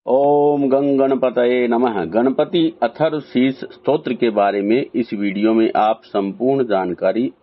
ओम गं गणपतये नमः। गणपति अथर्वशीर्ष स्तोत्र के बारे में इस वीडियो में आप संपूर्ण जानकारी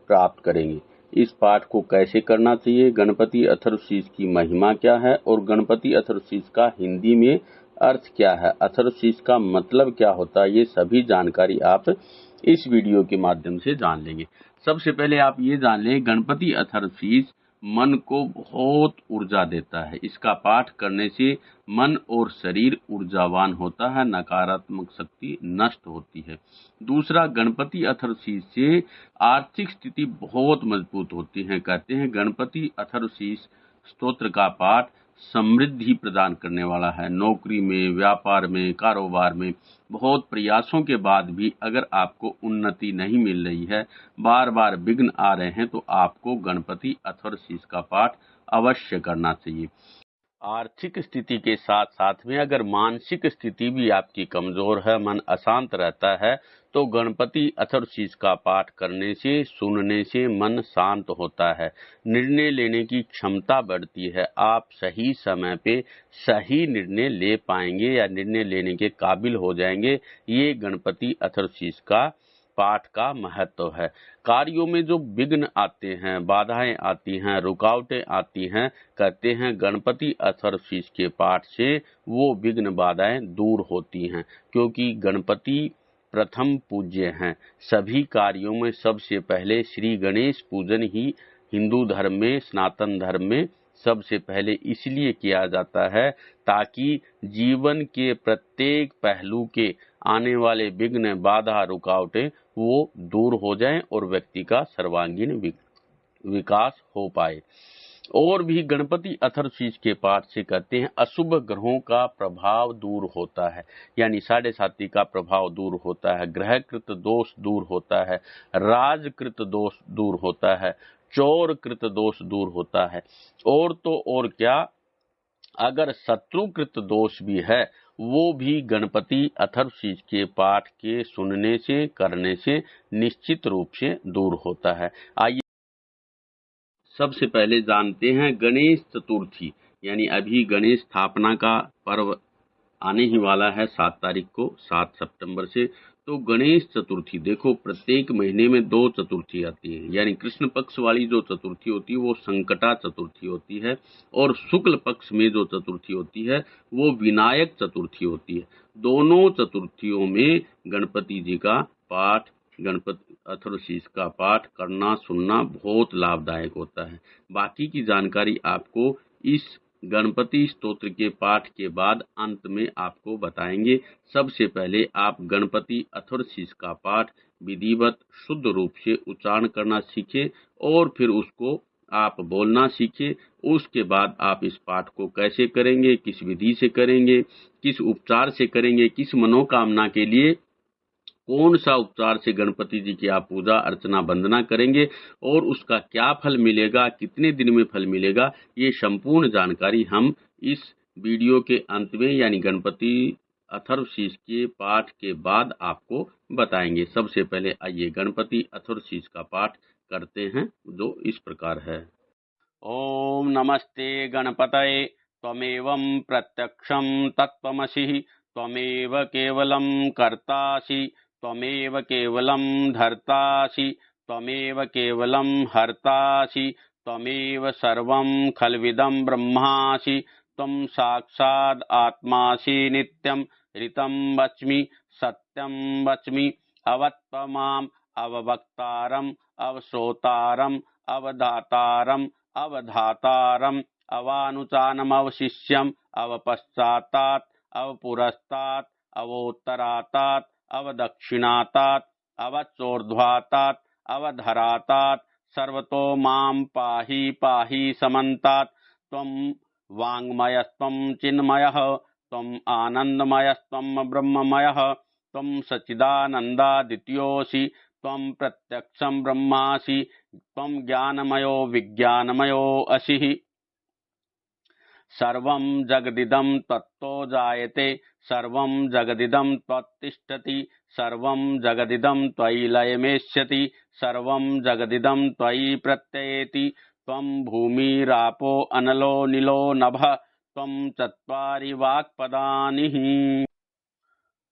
प्राप्त करेंगे। इस पाठ को कैसे करना चाहिए, गणपति अथर्वशीर्ष की महिमा क्या है और गणपति अथर्वशीर्ष का हिंदी में अर्थ क्या है, अथर्वशीर्ष का मतलब क्या होता है, ये सभी जानकारी आप इस वीडियो के माध्यम से जान लेंगे। सबसे पहले आप ये जान लें, गणपति अथर्वशीर्ष मन को बहुत ऊर्जा देता है। इसका पाठ करने से मन और शरीर ऊर्जावान होता है, नकारात्मक शक्ति नष्ट होती है। दूसरा, गणपति अथर्वशीर्ष से आर्थिक स्थिति बहुत मजबूत होती है। कहते हैं गणपति अथर्वशीर्ष स्तोत्र का पाठ समृद्धि प्रदान करने वाला है। नौकरी में, व्यापार में, कारोबार में बहुत प्रयासों के बाद भी अगर आपको उन्नति नहीं मिल रही है, बार बार विघ्न आ रहे हैं, तो आपको गणपति अथर्वशीर्ष का पाठ अवश्य करना चाहिए। आर्थिक स्थिति के साथ साथ में अगर मानसिक स्थिति भी आपकी कमजोर है, मन अशांत रहता है, तो गणपति अथर्वशीर्ष का पाठ करने से, सुनने से मन शांत होता है, निर्णय लेने की क्षमता बढ़ती है। आप सही समय पे सही निर्णय ले पाएंगे या निर्णय लेने के काबिल हो जाएंगे। ये गणपति अथर्वशीर्ष का पाठ का महत्व है। कार्यों में जो विघ्न आते हैं, बाधाएं आती हैं, रुकावटें आती हैं, कहते हैं गणपति अथर्वशीर्ष के पाठ से वो विघ्न बाधाएं दूर होती हैं, क्योंकि गणपति प्रथम पूज्य हैं। सभी कार्यों में सबसे पहले श्री गणेश पूजन ही हिंदू धर्म में, सनातन धर्म में सबसे पहले इसलिए किया जाता है ताकि जीवन के प्रत्येक पहलू के आने वाले विघ्न, बाधा, रुकावटें वो दूर हो जाएं और व्यक्ति का सर्वांगीण विकास हो पाए। और भी गणपति अथर्वशीर्ष के पाठ से कहते हैं अशुभ ग्रहों का प्रभाव दूर होता है, यानी 7.5 का प्रभाव दूर होता है, ग्रहकृत दोष दूर होता है, राजकृत दोष दूर होता है, चौरकृत दोष दूर होता है, और तो और क्या, अगर शत्रुकृत दोष भी है वो भी गणपति अथर्वशीर्ष के पाठ के सुनने से, करने से निश्चित रूप से दूर होता है। आइए सबसे पहले जानते हैं गणेश चतुर्थी, यानी अभी गणेश स्थापना का पर्व आने ही वाला है 7 तारीख को, 7 सितंबर से। तो गणेश चतुर्थी देखो, प्रत्येक महीने में 2 चतुर्थी आती है, यानी कृष्ण पक्ष वाली जो चतुर्थी होती है वो संकटा चतुर्थी होती है, और शुक्ल पक्ष में जो चतुर्थी होती है वो विनायक चतुर्थी होती है। दोनों चतुर्थियों में गणपति जी का पाठ, गणपति अथर्वशीर्ष का पाठ करना, सुनना बहुत लाभदायक होता है। बाकी की जानकारी आपको इस गणपति स्तोत्र के पाठ के बाद अंत में आपको बताएंगे। सबसे पहले आप गणपति अथर्वशीर्ष का पाठ विधिवत शुद्ध रूप से उच्चारण करना सीखें और फिर उसको आप बोलना सीखें। उसके बाद आप इस पाठ को कैसे करेंगे, किस विधि से करेंगे, किस उपचार से करेंगे, किस मनोकामना के लिए कौन सा उपचार से गणपति जी की आप पूजा अर्चना वंदना करेंगे और उसका क्या फल मिलेगा, कितने दिन में फल मिलेगा, ये संपूर्ण जानकारी हम इस वीडियो के अंत में, यानी गणपति अथर्वशीर्ष के पाठ के बाद आपको बताएंगे। सबसे पहले आइए गणपति अथर्वशीर्ष का पाठ करते हैं, जो इस प्रकार है। ओम नमस्ते गणपतये त्वमेवं प्रत्यक्षं तत्त्वमसि त्वमेव केवलं कर्तासि त्वमेव केवलं धर्तासि त्वमेव केवलं हर्तासि त्वमेव सर्वं खल्विदं ब्रह्मासि त्वं साक्षात् आत्मासि नित्यं ऋतं वच्मि सत्यं वच्मि अवत्वमाम् अववक्तारम् अवश्रोतारम् अवधातारम् अवधातारम् अवानुचानमवशिष्यम् अवपश्चातात् अवपुरस्तात् अवोत्तरातात् अवदक्षिणातात् अवचोर्ध्वातात् अवधरातात् सर्वतो मां पाहि पाहि समन्तात्। त्वं वाङ्मयस्त्वं चिन्मयः त्वम् आनन्दमयस्त्वं ब्रह्ममयः त्वं सच्चिदानन्दादित्योऽसि त्वं प्रत्यक्षं ब्रह्मासि त्वं ज्ञानमयो विज्ञानमयो असिः। सर्वं जगदिदं त्वत्तो जायते सर्वं जगदिदं त्वत्तिष्ठति सर्वं जगदिदं त्वयि लयमेष्यति सर्वं जगदिदं त्वयि प्रत्ययेति। त्वं भूमिरापो अनलो निलो नभः त्वं चत्वारि वाक्पदानि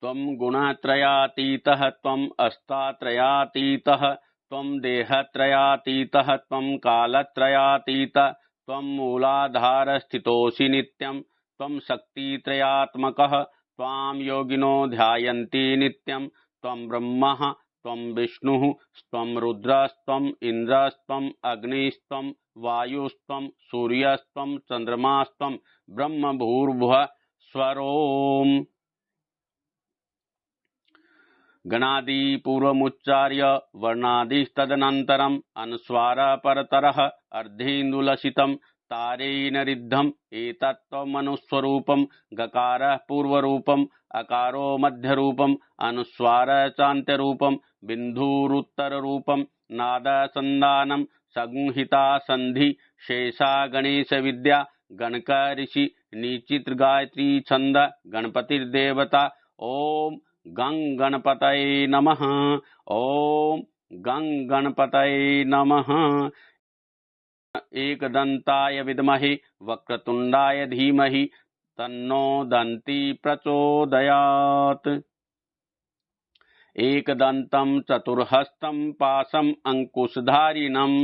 त्वं गुणत्रयातीतः त्वं अस्तात्रयातीतः त्वं देहत्रयातीतः त्वं कालत्रयातीतः त्वं मूलाधारस्थितोऽसि नित्यं त्वं शक्तित्रयात्मकः त्वां योगिनो ध्यायन्ति नित्यं त्वं ब्रह्मः त्वं विष्णुः त्वं रुद्रस्त्वं इन्द्रस्त्वं अग्निस्त्वं वायुस्त्वं सूर्यस्त्वं चन्द्रमास्त्वं ब्रह्म भूर्भुवः स्वरोम्। गणादि पूर्वमुच्चार्य वर्णादिस्तदनन्तरम् अनुस्वार परतरः अर्धेन्दुलसितं तारेण रिद्धम् एतत्त्वमनुस्वरूपं गकारः पूर्वरूपम् अकारो मध्यरूपम् अनुस्वार चान्त्यरूपं बिन्दुरुत्तररूपं नादसन्धानं संहिता संधि शेषा गणेश विद्या गणक ऋषि निचित्र गायत्री छंद गणपतिर्देवता। ओम गं गणपतये नमः। ओम गं गणपतये नमः। एकदन्ताय विद्महे वक्रतुण्डाय धीमहि तन्नो दन्ती प्रचोदयात्। एकदन्तं चतुर्हस्तं पाशम् अंकुशधारिणम्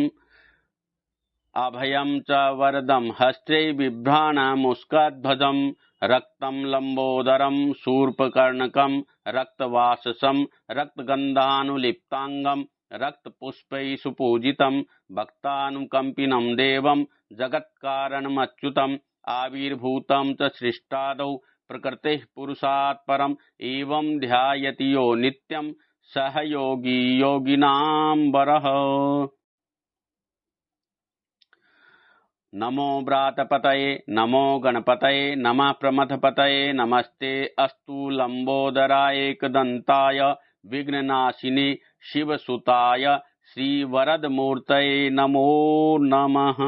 अभयं च वरदं हस्ते बिभ्राणमुस्कध्वजं रक्तं लंबोदरं शूर्पकर्णकं रक्तवाससं रक्तगन्धानुलिप्तांगं रक्तपुष्पैः सुपूजितं भक्तानुकंपिनं देवं जगत्कारणमच्युतम् आविर्भूतं च सृष्टादौ प्रकृतिः पुरुषात् परम् एवं ध्यायति यो नित्यं सह योगी योगिनां वरः। नमो व्रातपतये नमो गणपतये नमः प्रमथपतये नमस्ते अस्तु लंबोदराय एकदंताय विघ्ननाशिने शिवसुताय श्रीवरद मूर्तये नमो नमः।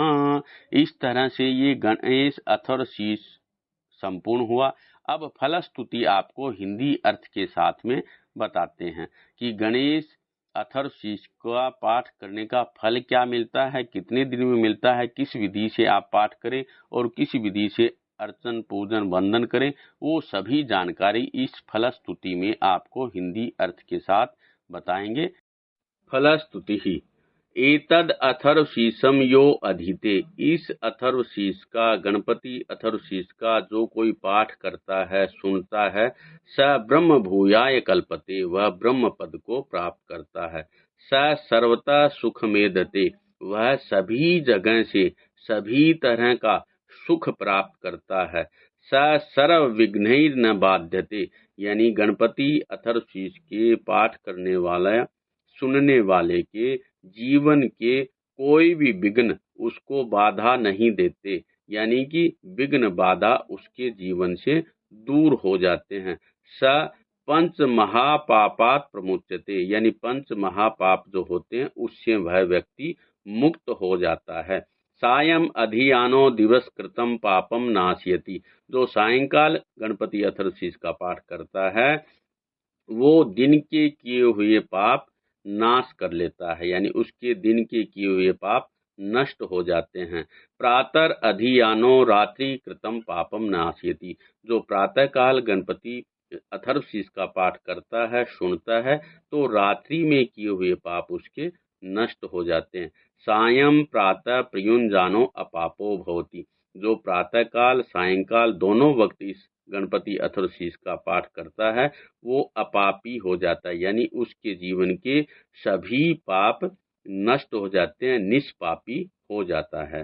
इस तरह से ये गणेश अथर्वशीर्ष संपूर्ण हुआ। अब फलस्तुति आपको हिंदी अर्थ के साथ में बताते हैं कि गणेश अथर्वशीर्ष का पाठ करने का फल क्या मिलता है, कितने दिन में मिलता है, किस विधि से आप पाठ करें और किस विधि से अर्चन पूजन वंदन करें, वो सभी जानकारी इस फलस्तुति में आपको हिंदी अर्थ के साथ बताएंगे। फलस्तुति ही एतद अथर्वशीर्षम यो अधीते। इस अथर्वशीर्ष का, गणपति अथर्वशीर्ष का जो कोई पाठ करता है, सुनता है, स ब्रह्म भूयाय कल्पते, वह ब्रह्म पद को प्राप्त करता है। स सर्वतः सुख मेदते, वह सभी जगह से सभी तरह का सुख प्राप्त करता है। स सर्व विघ्नैर् न बाध्यते, यानी गणपति अथर्वशीर्ष के पाठ करने वाला, सुनने वाले के जीवन के कोई भी विघ्न उसको बाधा नहीं देते, यानी कि विघ्न बाधा उसके जीवन से दूर हो जाते हैं। स पंच महापापात प्रमुच्यते, यानी पंच महापाप जो होते हैं उससे वह व्यक्ति मुक्त हो जाता है। सायं अधियानो दिवस कृतम पापम नाशयति, जो सायंकाल गणपति अथर्वशीर्ष का पाठ करता है वो दिन के किए हुए पाप नाश कर लेता है, यानी उसके दिन के किए हुए पाप नष्ट हो जाते हैं। प्रातः अधियानो रात्रि कृतम पापम नाशयति, जो प्रातः काल गणपति अथर्वशीर्ष का पाठ करता है, सुनता है, तो रात्रि में किए हुए पाप उसके नष्ट हो जाते हैं। सायं प्रातः प्रयुंजानो अपापो भवति, जो प्रातः काल सायंकाल दोनों वक्त इस गणपति अथर्वशीर्ष का पाठ करता है वो अपापी हो जाता है, यानी उसके जीवन के सभी पाप नष्ट हो जाते हैं, निष्पापी हो जाता है।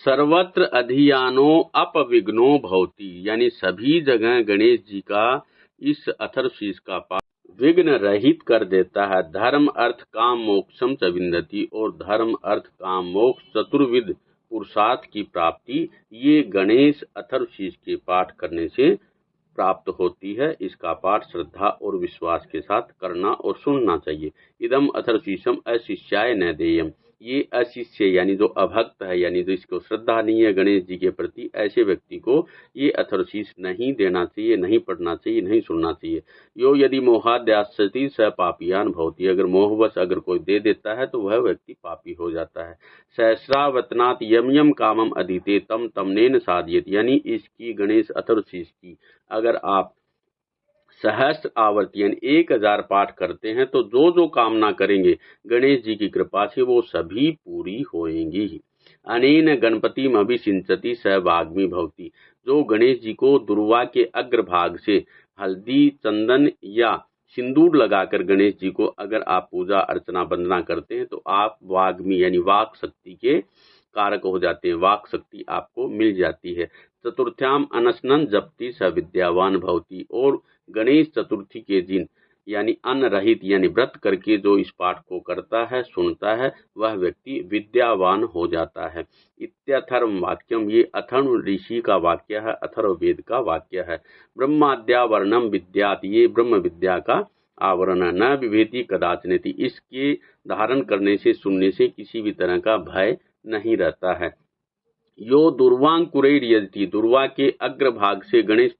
सर्वत्र अधियानो अपविघ्नो भवति, यानी सभी जगह गणेश जी का इस अथर्वशीर्ष का पाठ विघ्न रहित कर देता है। धर्म अर्थ काम मोक्षम च विन्दति, और धर्म अर्थ काम मोक्ष चतुर्विध पुरुषार्थ की प्राप्ति ये गणेश अथर्वशीर्ष के पाठ करने से प्राप्त होती है। इसका पाठ श्रद्धा और विश्वास के साथ करना और सुनना चाहिए। इदम अथर्वशीर्षम अशिष्याय न देयम, ये अशिष्य यानी जो अभक्त है, यानी जो इसको श्रद्धा नहीं है गणेश जी के प्रति, ऐसे व्यक्ति को ये अथर्वशीष नहीं देना चाहिए, नहीं पढ़ना चाहिए, नहीं सुनना चाहिए। यो यदि मोहाद्यासति स पापियान भवति, अगर मोहवश अगर कोई दे देता है तो वह व्यक्ति पापी हो जाता है। सहस्रावतनात् यम यम कामम अधीते तम तमनेन साधयेत, यानी इसकी गणेश अथर्वशीष की अगर आप सहस्त्र आवर्ती यानी 1000 पाठ करते हैं तो जो जो कामना करेंगे गणेश जी की कृपा से वो सभी पूरी होएंगी। अनेन गणपतिम अभिषिंचति स वाग्मी भवति, जो गणेश जी को दुर्वा के अग्रभाग से हल्दी चंदन या सिंदूर लगाकर गणेश जी को अगर आप पूजा अर्चना वंदना करते हैं तो आप वाग्मी यानी वाक शक्ति के कारक हो जाते हैं, वाक शक्ति आपको मिल जाती है। चतुर्थ्याम अनशनन जपति स विद्यावान भवति, और गणेश चतुर्थी के दिन यानी अन्न रहित यानी व्रत करके जो इस पाठ को करता है, सुनता है, वह व्यक्ति विद्यावान हो जाता है। इत्यथर्व वाक्यम, ये अथर्व ऋषि का वाक्य है, अथर्व वेद का वाक्य है। ब्रह्माद्यावरणम विद्यात, ये ब्रह्म विद्या का आवरण है। न विभेति कदाचनेति, इसके धारण करने से सुनने से किसी भी तरह का भय नहीं रहता है। यो दुर्वांकुरैर यजति, दुर्वा के अग्रभाग से गणेश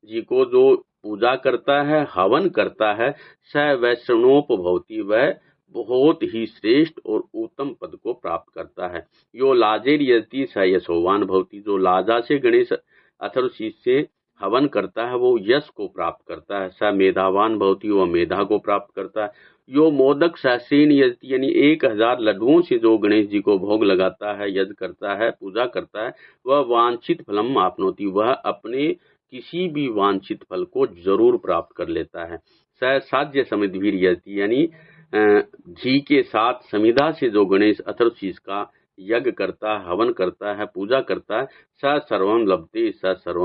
जी को जो पूजा करता है, हवन करता है, स वैष्णोपभवति, वह बहुत ही श्रेष्ठ और उत्तम पद को प्राप्त करता है। यो लाजेर यजति स यशोवान भवति, जो लाजा से गणेश अथर्वशीष से हवन करता है वो यश को प्राप्त करता है। स मेधावान भवति, वह मेधा को प्राप्त करता है। यो मोदक सहस्रेण यजति, यानी 1000 लड्डुओं से जो गणेश जी को भोग लगाता है, यज्ञ करता है, पूजा करता है, वह वांछित फलम आपनोति, वह अपने किसी भी वांछित फल को जरूर प्राप्त कर लेता है। स साध्य समिद्भिर यजति, यानी घी के साथ समिधा से जो गणेश अथर्वशीष का यज्ञ करता है, हवन करता है, पूजा करता है, स सर्वम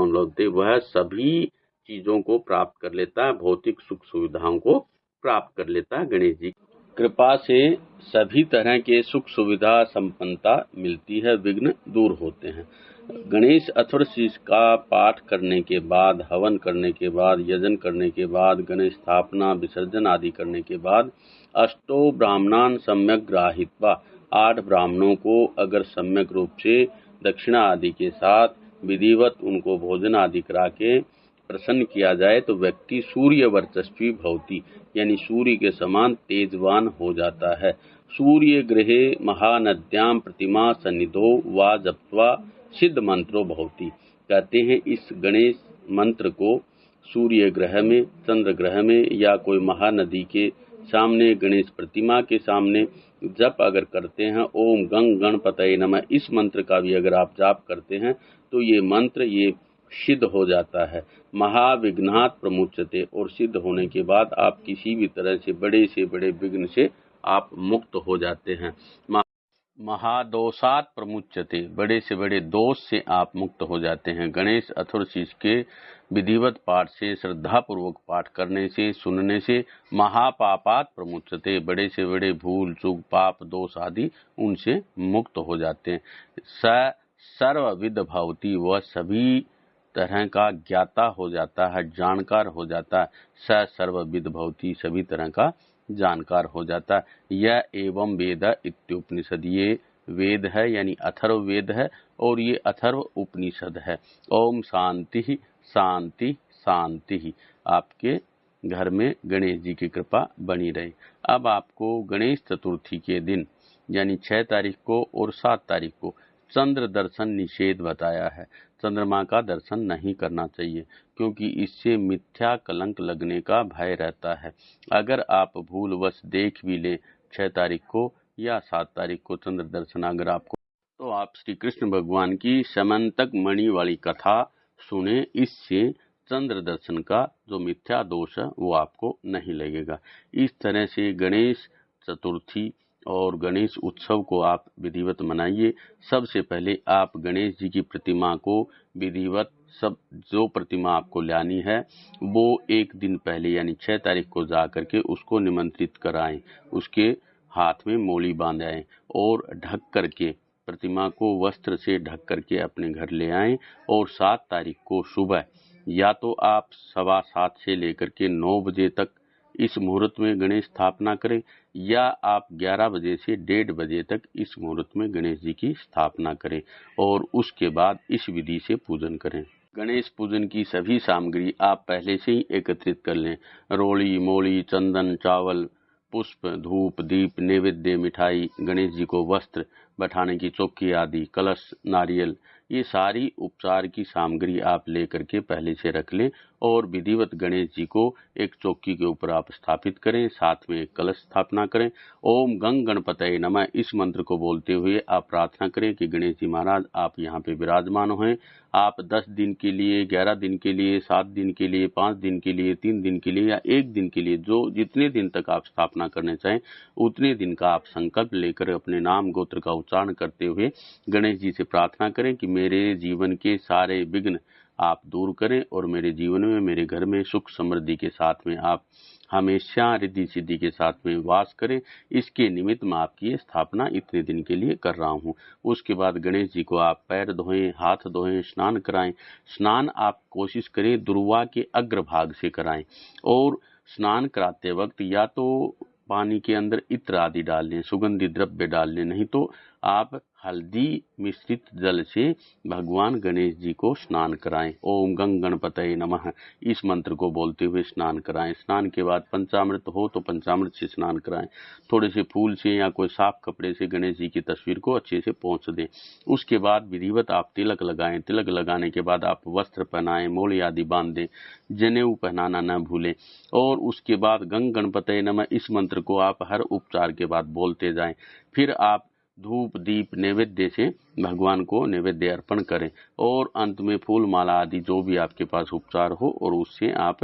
लभते, वह सभी चीजों को प्राप्त कर लेता है, भौतिक सुख सुविधाओं को प्राप्त कर लेता है। गणेश जी कृपा से सभी तरह के सुख सुविधा संपन्नता मिलती है, विघ्न दूर होते हैं। गणेश अथर्वशीष का पाठ करने के बाद, हवन करने के बाद, यजन करने के बाद, गणेश स्थापना विसर्जन आदि करने के बाद अष्टो ब्राह्मणान सम्यक ग्राहित्वा, 8 ब्राह्मणों को अगर सम्यक रूप से दक्षिणा आदि के साथ विधिवत उनको भोजन आदि करा के प्रसन्न किया जाए तो व्यक्ति सूर्य वर्चस्वी भवति, यानी सूर्य के समान तेजवान हो जाता है। सूर्य गृहे महानद्याम प्रतिमा सन्निधो वा जप्त्वा सिद्ध मंत्रो भवति, कहते हैं इस गणेश मंत्र को सूर्य ग्रह में, चंद्र ग्रह में या कोई महानदी के सामने, गणेश प्रतिमा के सामने जप अगर करते हैं, ओम गंग गणपतये नमः, इस मंत्र का भी अगर आप जाप करते हैं तो ये मंत्र ये सिद्ध हो जाता है। महाविघ्नात् प्रमुच्यते, और सिद्ध होने के बाद आप किसी भी तरह से बड़े विघ्न से आप मुक्त हो जाते हैं। महादोषात् प्रमुच्यते, बड़े से बड़े दोष से आप मुक्त हो जाते हैं। गणेश अथर्वशीष के विधिवत पाठ से, श्रद्धा पूर्वक पाठ करने से, सुनने से महापापात् प्रमुच्यते, बड़े से बड़े भूल चूक पाप दोष आदि उनसे मुक्त हो जाते हैं। स सर्वविद भवति, वह सभी तरह का ज्ञाता हो जाता है, जानकार हो जाता है। स सर्वविद भवति, सभी तरह का जानकार हो जाता है। यह एवं वेद इत्युपनिषद, ये वेद है यानी अथर्व वेद है और ये अथर्व उपनिषद है। ओम शांति शांति शांति, आपके घर में गणेश जी की कृपा बनी रहे। अब आपको गणेश चतुर्थी के दिन यानी 6 तारीख को और 7 तारीख को चंद्र दर्शन निषेध बताया है। चंद्रमा का दर्शन नहीं करना चाहिए क्योंकि इससे मिथ्या कलंक लगने का भय रहता है। अगर आप भूलवश देख भी लें 6 तारीख को या 7 तारीख को चंद्र दर्शन अगर आपको, तो आप श्री कृष्ण भगवान की समंतक मणि वाली कथा सुने, इससे चंद्र दर्शन का जो मिथ्या दोष है वो आपको नहीं लगेगा। इस तरह से गणेश चतुर्थी और गणेश उत्सव को आप विधिवत मनाइए। सबसे पहले आप गणेश जी की प्रतिमा को विधिवत, सब जो प्रतिमा आपको लानी है वो एक दिन पहले यानी 6 तारीख को जा करके उसको निमंत्रित कराएं, उसके हाथ में मोली बांधाएं और ढक करके प्रतिमा को वस्त्र से ढक करके अपने घर ले आएं। और 7 तारीख को सुबह या तो आप 7:15 से लेकर के 9 बजे तक इस मुहूर्त में गणेश स्थापना करें, या आप 11 बजे से 1:30 बजे तक इस मुहूर्त में गणेश जी की स्थापना करें और उसके बाद इस विधि से पूजन करें। गणेश पूजन की सभी सामग्री आप पहले से ही एकत्रित कर लें। रोली, मोली, चंदन, चावल, पुष्प, धूप, दीप, नैवेद्य, मिठाई, गणेश जी को वस्त्र, बैठाने की चौकी आदि, कलश, नारियल, ये सारी उपचार की सामग्री आप लेकर के पहले से रख लें और विधिवत गणेश जी को एक चौकी के ऊपर आप स्थापित करें, साथ में एक कलश स्थापना करें। ओम गंग गणपतये नमः इस मंत्र को बोलते हुए आप प्रार्थना करें कि गणेश जी महाराज आप यहाँ पे विराजमान हों। आप 10 दिन के लिए, 11 दिन के लिए, 7 दिन के लिए, 5 दिन के लिए, 3 दिन के लिए या 1 दिन के लिए, जो जितने दिन तक आप स्थापना करने चाहें उतने दिन का आप संकल्प लेकर अपने नाम गोत्र का उच्चारण करते हुए गणेश जी से प्रार्थना करें कि मेरे जीवन के सारे विघ्न आप दूर करें और मेरे जीवन में, मेरे घर में सुख समृद्धि के साथ में आप हमेशा रिद्धि सिद्धि के साथ में वास करें। इसके निमित्त मैं आपकी स्थापना इतने दिन के लिए कर रहा हूँ। उसके बाद गणेश जी को आप पैर धोएं, हाथ धोएं, स्नान कराएं। स्नान आप कोशिश करें दुर्वा के अग्रभाग से कराएं और स्नान कराते वक्त या तो पानी के अंदर इत्र आदि डाल लें, सुगंधित द्रव्य डाल लें, नहीं तो आप हल्दी मिश्रित जल से भगवान गणेश जी को स्नान कराएं। ओम गंग गणपतये नमः इस मंत्र को बोलते हुए स्नान कराएं। स्नान के बाद पंचामृत हो तो पंचामृत से स्नान कराएं। थोड़े से फूल से या कोई साफ कपड़े से गणेश जी की तस्वीर को अच्छे से पोंछ दें। उसके बाद विधिवत आप तिलक लगाएं। तिलक लगाने के बाद आप वस्त्र पहनाएं, मोली आदि बांध दें, जनेऊ पहनाना न भूलें और उसके बाद गंग गणपतये नमः इस मंत्र को आप हर उपचार के बाद बोलते जाएं। फिर आप धूप, दीप, नैवेद्य से भगवान को नैवेद्य अर्पण करें और अंत में फूल माला आदि जो भी आपके पास उपचार हो और उससे आप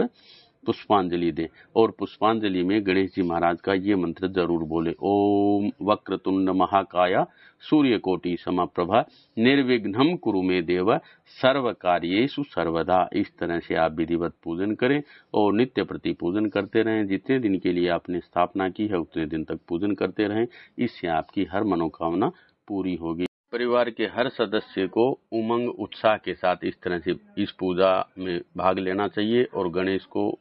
पुष्पांजलि दें और पुष्पांजलि में गणेश जी महाराज का ये मंत्र जरूर बोले। ओम वक्रतुंड महाकाय सूर्यकोटि समप्रभा निर्विघ्नं कुरु मे देव सर्व कार्येषु सर्वदा। इस तरह से आप विधिवत पूजन करें और नित्य प्रति पूजन करते रहें। जितने दिन के लिए आपने स्थापना की है उतने दिन तक पूजन करते रहें। इससे आपकी हर मनोकामना पूरी होगी। परिवार के हर सदस्य को उमंग उत्साह के साथ इस तरह से इस पूजा में भाग लेना चाहिए और गणेश को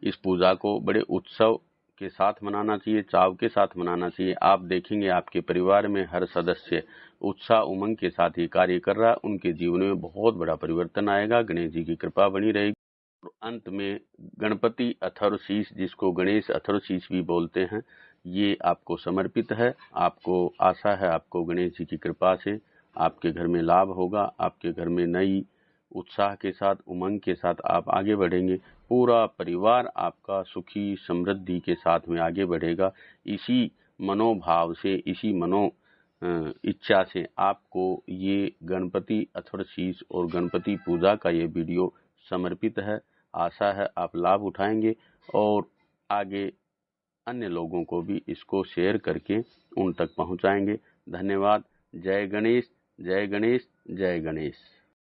इस पूजा को बड़े उत्सव के साथ मनाना चाहिए, चाव के साथ मनाना चाहिए। आप देखेंगे आपके परिवार में हर सदस्य उत्साह उमंग के साथ ही कार्य कर रहा है, उनके जीवन में बहुत बड़ा परिवर्तन आएगा। गणेश जी की कृपा बनी रहेगी। और अंत में गणपति अथर्वशीष, जिसको गणेश अथर्वशीष भी बोलते हैं, ये आपको समर्पित है। आपको आशा है आपको गणेश जी की कृपा से आपके घर में लाभ होगा। आपके घर में नई उत्साह के साथ, उमंग के साथ आप आगे बढ़ेंगे। पूरा परिवार आपका सुखी समृद्धि के साथ में आगे बढ़ेगा। इसी मनोभाव से, इसी इच्छा से आपको ये गणपति अथर्वशीष और गणपति पूजा का ये वीडियो समर्पित है। आशा है आप लाभ उठाएंगे और आगे अन्य लोगों को भी इसको शेयर करके उन तक पहुंचाएंगे। धन्यवाद। जय गणेश, जय गणेश, जय गणेश।